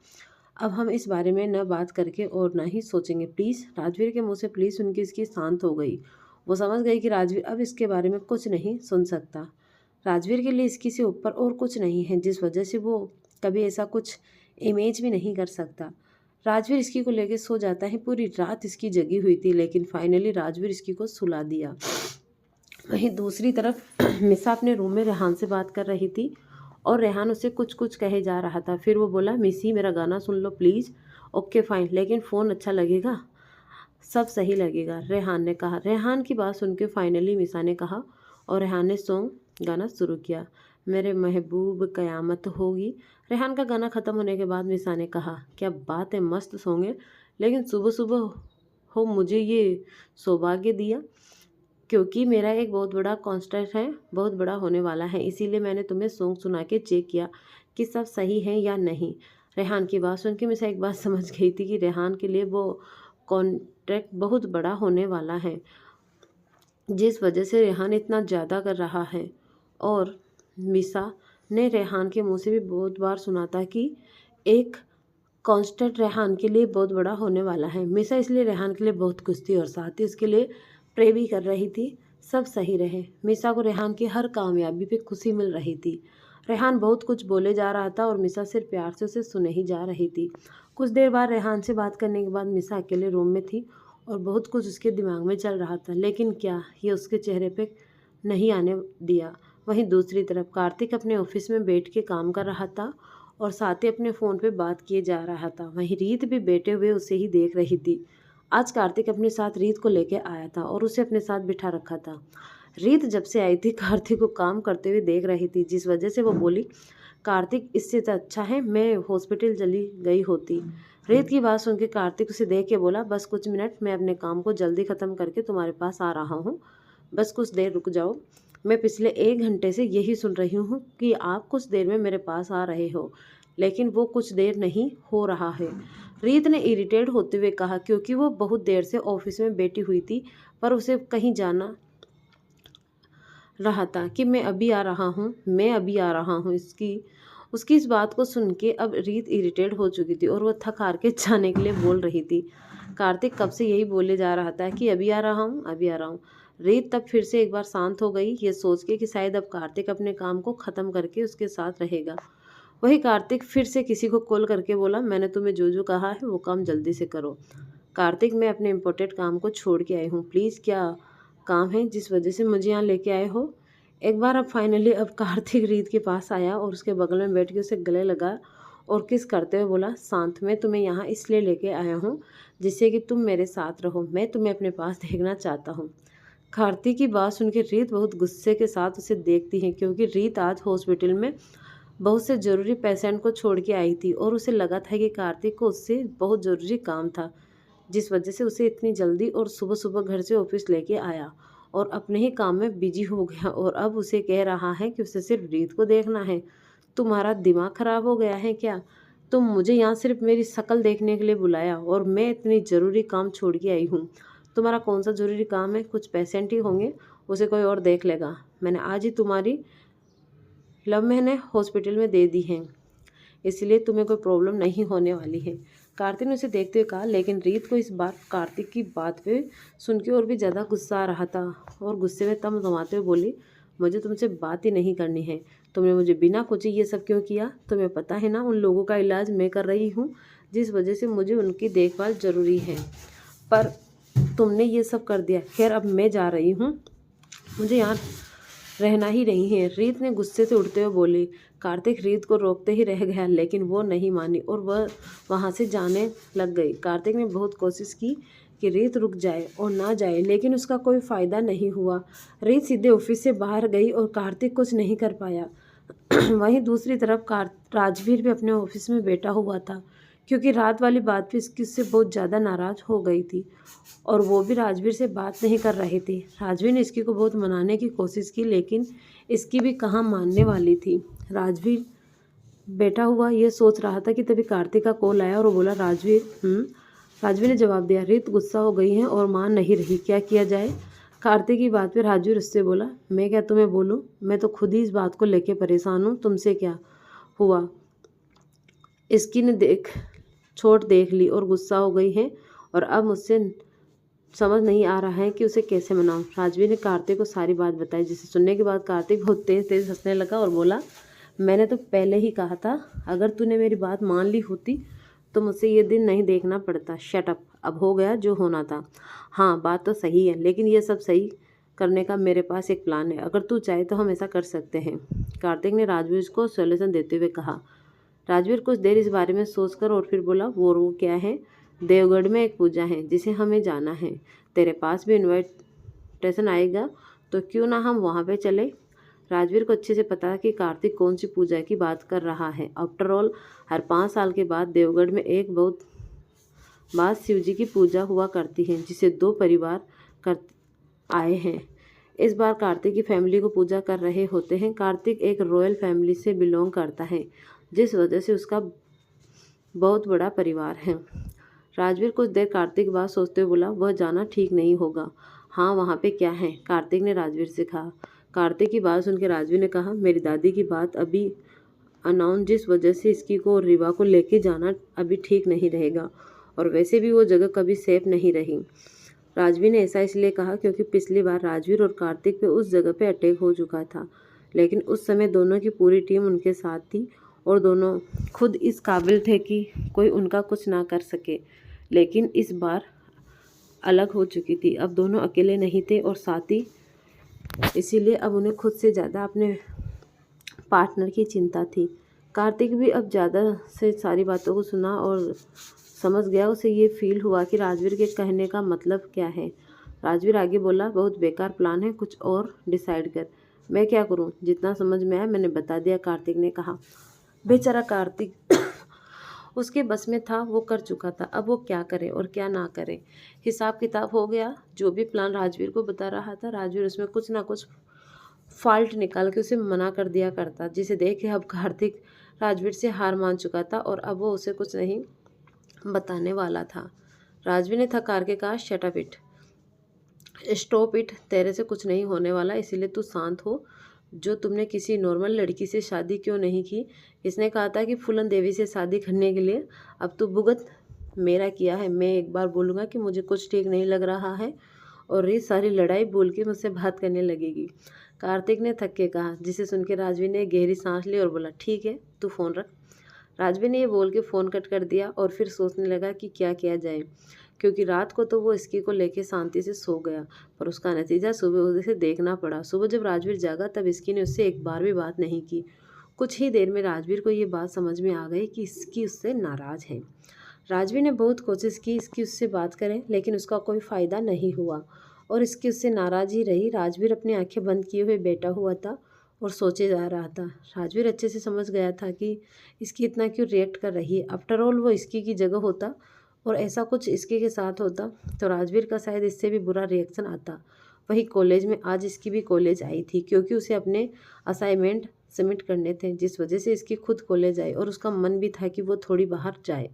अब हम इस बारे में न बात करके और ना ही सोचेंगे प्लीज़। राजवीर के मुंह से प्लीज़ सुन के इसकी शांत हो गई। वो समझ गई कि राजवीर अब इसके बारे में कुछ नहीं सुन सकता। राजवीर के लिए इसकी से ऊपर और कुछ नहीं है, जिस वजह से वो कभी ऐसा कुछ इमेज भी नहीं कर सकता। राजवीर इसकी को लेके सो जाता है। पूरी रात इसकी जगी हुई थी, लेकिन फाइनली राजवीर इसकी को सुला दिया। वहीं दूसरी तरफ मिसा अपने रूम में रेहान से बात कर रही थी और रेहान उसे कुछ कुछ कहे जा रहा था। फिर वो बोला, मिसी मेरा गाना सुन लो प्लीज़। ओके फाइन, लेकिन फ़ोन अच्छा लगेगा? सब सही लगेगा, रेहान ने कहा। रेहान की बात सुन के फाइनली मिसा ने कहा और रेहान ने सॉन्ग गाना शुरू किया, मेरे महबूब क़यामत होगी। रेहान का गाना ख़त्म होने के बाद मिसा ने कहा, क्या बात है, मस्त सॉन्ग है, लेकिन सुबह सुबह हो मुझे ये सौभाग्य दिया, क्योंकि मेरा एक बहुत बड़ा कॉन्सर्ट है, बहुत बड़ा होने वाला है, इसीलिए मैंने तुम्हें सॉन्ग सुना के चेक किया कि सब सही है या नहीं। रेहान की बात सुन के मिसा एक बात समझ गई थी कि रेहान के लिए वो कॉन्ट्रैक्ट बहुत बड़ा होने वाला है, जिस वजह से रेहान इतना ज़्यादा कर रहा है। और मिसा ने रेहान के मुंह से भी बहुत बार सुना था कि एक कॉन्स्टेंट रेहान के लिए बहुत बड़ा होने वाला है। मिसा इसलिए रेहान के लिए बहुत खुश थी और साथ ही उसके लिए प्रे भी कर रही थी सब सही रहे। मिसा को रेहान की हर कामयाबी पे खुशी मिल रही थी। रेहान बहुत कुछ बोले जा रहा था और मिसा सिर्फ प्यार से उसे सुने ही जा रही थी। कुछ देर बाद रेहान से बात करने के बाद मिसा अकेले रूम में थी और बहुत कुछ उसके दिमाग में चल रहा था, लेकिन क्या ये उसके चेहरे पे नहीं आने दिया। वहीं दूसरी तरफ कार्तिक अपने ऑफिस में बैठ के काम कर रहा था और साथ ही अपने फ़ोन पे बात किए जा रहा था। वहीं रीत भी बैठे हुए उसे ही देख रही थी। आज कार्तिक अपने साथ रीत को लेकर आया था और उसे अपने साथ बिठा रखा था। रीत जब से आई थी कार्तिक को काम करते हुए देख रही थी, जिस वजह से वो बोली, कार्तिक इससे तो अच्छा है मैं हॉस्पिटल चली गई होती। रीत की बात सुन के कार्तिक उसे देख के बोला, बस कुछ मिनट, मैं अपने काम को जल्दी ख़त्म करके तुम्हारे पास आ रहा हूँ, बस कुछ देर रुक जाओ। मैं पिछले 1 घंटे से यही सुन रही हूँ कि आप कुछ देर में मेरे पास आ रहे हो, लेकिन वो कुछ देर नहीं हो रहा है। रीत ने इरिटेट होते हुए कहा, क्योंकि वो बहुत देर से ऑफिस में बैठी हुई थी, पर उसे कहीं जाना रहा था कि मैं अभी आ रहा हूँ, मैं अभी आ रहा हूँ। उसकी इस बात को सुन के अब रीत इरिटेट हो चुकी थी और वो थक हार के जाने के लिए बोल रही थी। कार्तिक कब से यही बोले जा रहा था कि अभी आ रहा हूँ, अभी आ रहा हूँ। रीत तब फिर से एक बार शांत हो गई, ये सोच के कि शायद अब कार्तिक अपने काम को ख़त्म करके उसके साथ रहेगा। वही कार्तिक फिर से किसी को कॉल करके बोला, मैंने तुम्हें जो जो कहा है वो काम जल्दी से करो। कार्तिक, मैं अपने इम्पोर्टेंट काम को छोड़ के आई हूँ, प्लीज़ क्या काम है जिस वजह से मुझे यहाँ लेके आए हो? एक बार अब फाइनली अब कार्तिक रीत के पास आया और उसके बगल में बैठ के उसे गले लगा और किस करते हुए बोला, शांत, मैं तुम्हें यहाँ इसलिए लेके आया हूँ जिससे कि तुम मेरे साथ रहो, मैं तुम्हें अपने पास देखना चाहता हूँ। कार्तिक की बात सुन के रीत बहुत गुस्से के साथ उसे देखती है, क्योंकि रीत आज हॉस्पिटल में बहुत से ज़रूरी पेशेंट को छोड़ के आई थी और उसे लगा था कि कार्तिक को उससे बहुत ज़रूरी काम था, जिस वजह से उसे इतनी जल्दी और सुबह सुबह घर से ऑफिस लेके आया और अपने ही काम में बिजी हो गया। और अब उसे कह रहा है कि उसे सिर्फ रीत को देखना है। तुम्हारा दिमाग ख़राब हो गया है क्या? तुम मुझे यहाँ सिर्फ मेरी शक्ल देखने के लिए बुलाया और मैं इतनी ज़रूरी काम छोड़ के आई हूँ। तुम्हारा कौन सा ज़रूरी काम है? कुछ पेशेंट ही होंगे, उसे कोई और देख लेगा। मैंने आज ही तुम्हारी लव मैंने हॉस्पिटल में दे दी हैं, इसलिए तुम्हें कोई प्रॉब्लम नहीं होने वाली है। कार्तिक ने उसे देखते हुए कहा, लेकिन रीत को इस बार कार्तिक की बात पे सुन के और भी ज़्यादा गुस्सा आ रहा था और गुस्से में तम तमाते हुए बोली, मुझे तुमसे बात ही नहीं करनी है। तुमने मुझे बिना पूछे ये सब क्यों किया? तुम्हें पता है ना उन लोगों का इलाज मैं कर रही हूँ, जिस वजह से मुझे उनकी देखभाल ज़रूरी है, पर तुमने ये सब कर दिया। खैर अब मैं जा रही हूँ, मुझे यहाँ रहना ही नहीं है, रीत ने गुस्से से उठते हुए बोली। कार्तिक रीत को रोकते ही रह गया, लेकिन वो नहीं मानी और वह वहाँ से जाने लग गई। कार्तिक ने बहुत कोशिश की कि रीत रुक जाए और ना जाए, लेकिन उसका कोई फ़ायदा नहीं हुआ। रीत सीधे ऑफिस से बाहर गई और कार्तिक कुछ नहीं कर पाया। वहीं दूसरी तरफ राजवीर भी अपने ऑफिस में बैठा हुआ था, क्योंकि रात वाली बात पे इससे बहुत ज़्यादा नाराज़ हो गई थी और वो भी राजवीर से बात नहीं कर रही थी। राजवीर ने इसकी को बहुत मनाने की कोशिश की, लेकिन इसकी भी कहाँ मानने वाली थी। राजवीर बैठा हुआ ये सोच रहा था कि तभी कार्तिक का कॉल आया और वो बोला, राजवीर। राजवीर ने जवाब दिया, रीत गुस्सा हो गई है और मान नहीं रही, क्या किया जाए? कार्तिक की बात पे राजवीर उससे बोला, मैं क्या तुम्हें बोलूँ, मैं तो खुद ही इस बात को लेके परेशान हूँ, तुमसे क्या हुआ? इसकी ने चोट देख ली और गुस्सा हो गई है और अब मुझसे समझ नहीं आ रहा है कि उसे कैसे मनाऊं। राजवीर ने कार्तिक को सारी बात बताई, जिसे सुनने के बाद कार्तिक बहुत तेज़ तेज़ हंसने लगा और बोला, मैंने तो पहले ही कहा था, अगर तूने मेरी बात मान ली होती तो मुझसे ये दिन नहीं देखना पड़ता। शट अप, अब हो गया जो होना था। हाँ बात तो सही है, लेकिन ये सब सही करने का मेरे पास एक प्लान है। अगर तू चाहे तो हम ऐसा कर सकते हैं। कार्तिक ने राजवीर को सॉल्यूशन देते हुए कहा। राजवीर कुछ देर इस बारे में सोचकर और फिर बोला, वो क्या है? देवगढ़ में एक पूजा है जिसे हमें जाना है। तेरे पास भी इनविटेशन आएगा तो क्यों ना हम वहाँ पे चले। राजवीर को अच्छे से पता है कि कार्तिक कौन सी पूजा की बात कर रहा है। आफ्टर ऑल हर 5 साल के बाद देवगढ़ में एक बहुत बात शिव जी की पूजा हुआ करती है जिसे 2 परिवार कर आए हैं। इस बार कार्तिक की फैमिली को पूजा कर रहे होते हैं। कार्तिक एक रॉयल फैमिली से बिलोंग करता है जिस वजह से उसका बहुत बड़ा परिवार है। राजवीर कुछ देर कार्तिक की बात सोचते हुए बोला, वह जाना ठीक नहीं होगा। हाँ, वहाँ पे क्या है? कार्तिक ने राजवीर से कहा। कार्तिक की बात सुनकर राजवीर ने कहा, मेरी दादी की बात अभी अनाउंस, जिस वजह से इसकी को और रीवा को लेके जाना अभी ठीक नहीं रहेगा और वैसे भी वो जगह कभी सेफ नहीं रही। राजवीर ने ऐसा इसलिए कहा क्योंकि पिछली बार राजवीर और कार्तिक पे उस जगह पे अटैक हो चुका था, लेकिन उस समय दोनों की पूरी टीम उनके साथ थी और दोनों खुद इस काबिल थे कि कोई उनका कुछ ना कर सके। लेकिन इस बार अलग हो चुकी थी। अब दोनों अकेले नहीं थे और साथी, इसीलिए अब उन्हें खुद से ज़्यादा अपने पार्टनर की चिंता थी। कार्तिक भी अब ज़्यादा से सारी बातों को सुना और समझ गया। उसे ये फील हुआ कि राजवीर के कहने का मतलब क्या है। राजवीर आगे बोला, बहुत बेकार प्लान है, कुछ और डिसाइड कर। मैं क्या करूं? जितना समझ में आया मैंने बता दिया, कार्तिक ने कहा। बेचारा कार्तिक उसके बस में था, वो कर चुका था। अब वो क्या करे और क्या ना करे, हिसाब किताब हो गया। जो भी प्लान राजवीर को बता रहा था, राजवीर उसमें कुछ ना कुछ फॉल्ट निकाल के उसे मना कर दिया करता, जिसे देख के अब कार्तिक राजवीर से हार मान चुका था और अब वो उसे कुछ नहीं बताने वाला था। राजवीर ने थकार के कहा, shut up it, stop it, तेरे से कुछ नहीं होने वाला, इसीलिए तू शांत हो। जो तुमने किसी नॉर्मल लड़की से शादी क्यों नहीं की? इसने कहा था कि फूलन देवी से शादी करने के लिए, अब तू भुगत। मेरा किया है। मैं एक बार बोलूँगा कि मुझे कुछ ठीक नहीं लग रहा है और ये सारी लड़ाई बोल के मुझसे बात करने लगेगी, कार्तिक ने थक के कहा, जिसे सुन के राजवीर ने गहरी सांस ली और बोला, ठीक है, तू फ़ोन रख। राजवीर ने ये बोल के फ़ोन कट कर दिया और फिर सोचने लगा कि क्या किया जाए, क्योंकि रात को तो वो इसकी को लेके शांति से सो गया, पर उसका नतीजा सुबह उसे देखना पड़ा। सुबह जब राजवीर जागा तब इसकी ने उससे एक बार भी बात नहीं की। कुछ ही देर में राजवीर को ये बात समझ में आ गई कि इसकी उससे नाराज़ है। राजवीर ने बहुत कोशिश की इसकी उससे बात करें, लेकिन उसका कोई फ़ायदा नहीं हुआ और इसकी उससे नाराज़ ही रही। राजवीर अपनी आंखें बंद किए हुए बैठा हुआ था और सोचे जा रहा था। राजवीर अच्छे से समझ गया था कि इसकी इतना क्यों रिएक्ट कर रही है। आफ्टर ऑल वो इसकी की जगह होता और ऐसा कुछ इसके के साथ होता तो राजवीर का शायद इससे भी बुरा रिएक्शन आता। वही कॉलेज में आज इसकी भी कॉलेज आई थी, क्योंकि उसे अपने असाइनमेंट सबमिट करने थे, जिस वजह से इसकी खुद कॉलेज आई और उसका मन भी था कि वो थोड़ी बाहर जाए।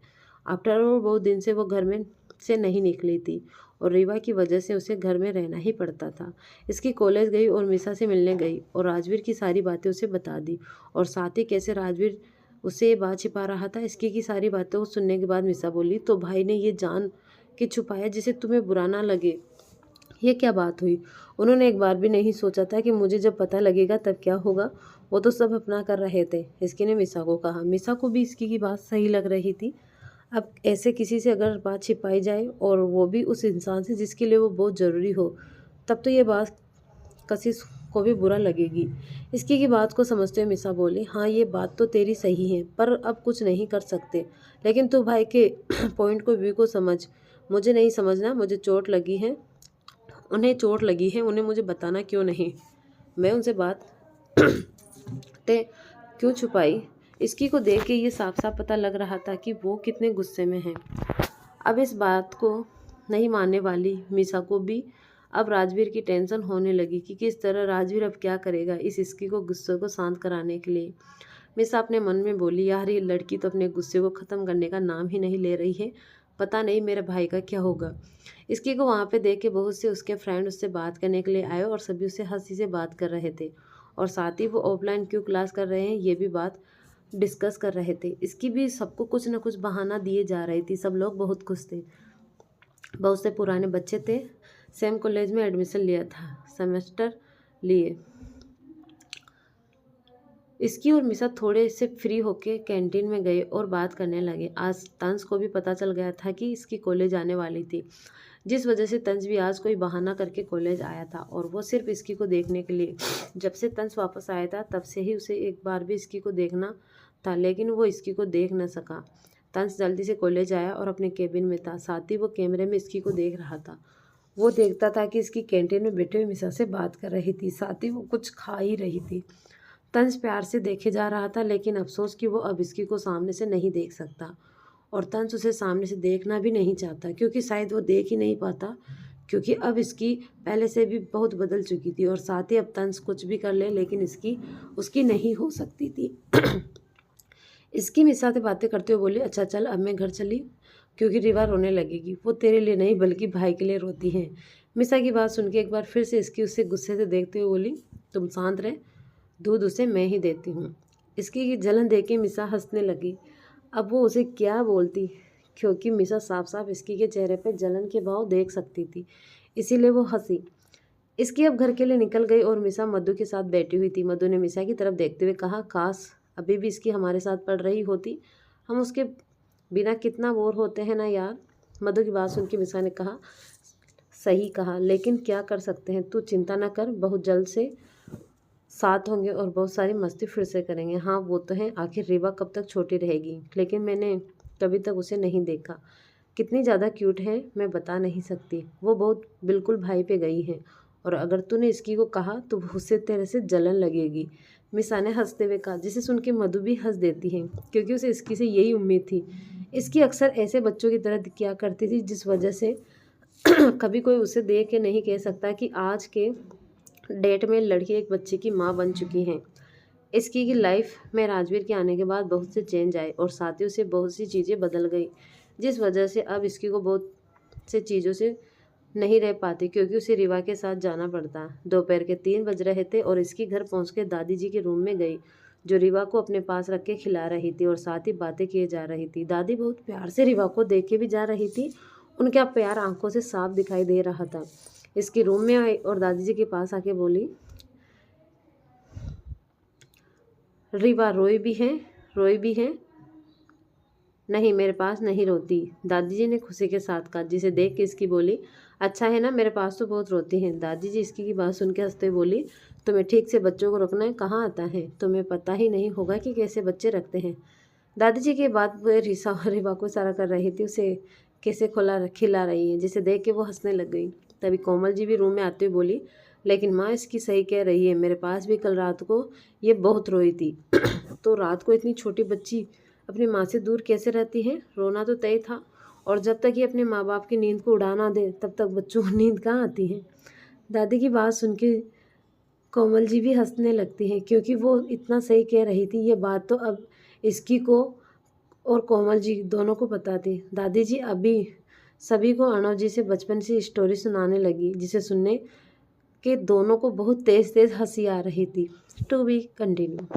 आफ्टर ऑल बहुत दिन से वो घर में से नहीं निकली थी और रीवा की वजह से उसे घर में रहना ही पड़ता था। इसकी कॉलेज गई और मिसा से मिलने गई और राजवीर की सारी बातें उसे बता दी और साथ ही कैसे राजवीर उससे ये बात छिपा रहा था। इसकी की सारी बातों को सुनने के बाद मिसा बोली, तो भाई ने ये जान के छुपाया जिसे तुम्हें बुरा ना लगे। ये क्या बात हुई? उन्होंने एक बार भी नहीं सोचा था कि मुझे जब पता लगेगा तब क्या होगा। वो तो सब अपना कर रहे थे, इसकी ने मिसा को कहा। मिसा को भी इसकी की बात सही लग रही थी। अब ऐसे किसी से अगर बात छिपाई जाए और वो भी उस इंसान से जिसके लिए वो बहुत ज़रूरी हो, तब तो ये बात किसी को भी बुरा लगेगी। इसकी की बात को समझते हुए मिसा बोली, हाँ ये बात तो तेरी सही है, पर अब कुछ नहीं कर सकते। लेकिन तू भाई के पॉइंट को व्यू को समझ, मुझे नहीं समझना। मुझे चोट लगी है, उन्हें चोट लगी है, उन्हें मुझे बताना क्यों नहीं? मैं उनसे बात ते क्यों छुपाई? इसकी को देख के ये साफ साफ पता लग रहा था कि वो कितने गुस्से में हैं। अब इस बात को नहीं मानने वाली मिसा को भी अब राजवीर की टेंशन होने लगी कि किस तरह राजवीर अब क्या करेगा इस इसकी को गुस्से को शांत कराने के लिए। मिसा अपने मन में बोली, यार ये लड़की तो अपने गुस्से को ख़त्म करने का नाम ही नहीं ले रही है, पता नहीं मेरे भाई का क्या होगा। इसकी को वहाँ पे देख के बहुत से उसके फ्रेंड उससे बात करने के लिए आए और सभी उससे हंसी से बात कर रहे थे और साथ ही वो ऑफलाइन क्यों क्लास कर रहे हैं ये भी बात डिस्कस कर रहे थे। इसकी भी सबको कुछ ना कुछ बहाना दिए जा रही थी। सब लोग बहुत खुश थे। बहुत से पुराने बच्चे थे, सेम कॉलेज में एडमिशन लिया था, सेमेस्टर लिए। इसकी और मिसा थोड़े से फ्री होके कैंटीन में गए और बात करने लगे। आज तंज को भी पता चल गया था कि इसकी कॉलेज आने वाली थी, जिस वजह से तंज भी आज कोई बहाना करके कॉलेज आया था, और वो सिर्फ इसकी को देखने के लिए। जब से तंज वापस आया था तब से ही उसे एक बार भी इसकी को देखना था, लेकिन वो इसकी को देख न सका। तंज जल्दी से कॉलेज आया और अपने केबिन में था, साथ ही वो कैमरे में इसकी को देख रहा था। वो देखता था कि इसकी कैंटीन में बैठे हुए मिसा से बात कर रही थी, साथ ही वो कुछ खा ही रही थी। तंज प्यार से देखे जा रहा था, लेकिन अफसोस कि वो अब इसकी को सामने से नहीं देख सकता, और तंज उसे सामने से देखना भी नहीं चाहता, क्योंकि शायद वो देख ही नहीं पाता, क्योंकि अब इसकी पहले से भी बहुत बदल चुकी थी, और साथ ही अब तंज कुछ भी कर ले लेकिन इसकी उसकी नहीं हो सकती थी। इसकी मिसा से बातें करते हुए बोली, अच्छा चल अब मैं घर चली, क्योंकि रिवा रोने लगेगी। वो तेरे लिए नहीं बल्कि भाई के लिए रोती है। मिसा की बात सुन के एक बार फिर से इसकी उससे गुस्से से देखते हुए बोली, तुम शांत रहे, दूध उसे मैं ही देती हूँ। इसकी जलन देख के मिसा हंसने लगी। अब वो उसे क्या बोलती, क्योंकि मिसा साफ साफ इसकी के चेहरे पर जलन के भाव देख सकती थी, इसीलिए वो हंसी। इसकी अब घर के लिए निकल गई और मिसा मधु के साथ बैठी हुई थी। मधु ने मिसा की तरफ देखते हुए कहा, काश अभी भी इसकी हमारे साथ पढ़ रही होती, हम उसके बिना कितना बोर होते हैं ना यार। मधु की बात सुन के मिसा ने कहा, सही कहा, लेकिन क्या कर सकते हैं, तू चिंता ना कर, बहुत जल्द से साथ होंगे और बहुत सारी मस्ती फिर से करेंगे। हाँ वो तो है, आखिर रिवा कब तक छोटी रहेगी, लेकिन मैंने कभी तक उसे नहीं देखा, कितनी ज़्यादा क्यूट है मैं बता नहीं सकती, वो बहुत बिल्कुल भाई पे गई है, और अगर तूने इसकी को कहा तो उससे तेरे से जलन लगेगी। मिसा ने हंसते हुए कहा, जिसे सुन के मधु भी हंस देती है, क्योंकि उसे इसकी से यही उम्मीद थी। इसकी अक्सर ऐसे बच्चों की तरह किया करती थी जिस वजह से कभी कोई उसे देख के नहीं कह सकता कि आज के डेट में लड़की एक बच्चे की माँ बन चुकी हैं। इसकी की लाइफ में राजवीर के आने के बाद बहुत से चेंज आए, और साथ ही उसे बहुत सी चीज़ें बदल गई, जिस वजह से अब इसकी को बहुत से चीज़ों से नहीं रह पाती, क्योंकि उसे रिवा के साथ जाना पड़ता। दोपहर के 3 बज रहे थे और इसकी घर पहुँच के दादी जी के रूम में गई, जो रिवा को अपने पास रख के खिला रही थी और साथ ही बातें किए जा रही थी। दादी बहुत प्यार से रिवा को देख के भी जा रही थी, उनका प्यार आंखों से साफ दिखाई दे रहा था। इसके रूम में आई और दादी जी के पास आके बोली, रिवा रोई भी है? नहीं, मेरे पास नहीं रोती, दादी जी ने खुशी के साथ कहा, जिसे देख के इसकी बोली, अच्छा है ना, मेरे पास तो बहुत रोती हैं। दादी जी इसकी की बात सुन के हंसते बोली, तुम्हें ठीक से बच्चों को रखना है कहाँ आता है, तुम्हें पता ही नहीं होगा कि कैसे बच्चे रखते हैं। दादी जी की बात रिवा को इशारा कर रही थी, उसे कैसे खिला रही है, जिसे देख के वो हंसने लग गई। तभी कोमल जी भी रूम में आते हुए बोली, लेकिन माँ इसकी सही कह रही है, मेरे पास भी कल रात को ये बहुत रोई थी। तो रात को इतनी छोटी बच्ची अपनी माँ से दूर कैसे रहती है, रोना तो तय था, और जब तक ये अपने माँ बाप की नींद को उड़ा ना दे तब तक बच्चों को नींद कहाँ आती है। दादी की बात सुन के कोमल जी भी हंसने लगती हैं, क्योंकि वो इतना सही कह रही थी। ये बात तो अब इसकी को और कोमल जी दोनों को पता थी। दादी जी अभी सभी को अर्णव जी से बचपन से स्टोरी सुनाने लगी, जिसे सुनने के दोनों को बहुत तेज़ तेज़ हंसी आ रही थी। To be continue.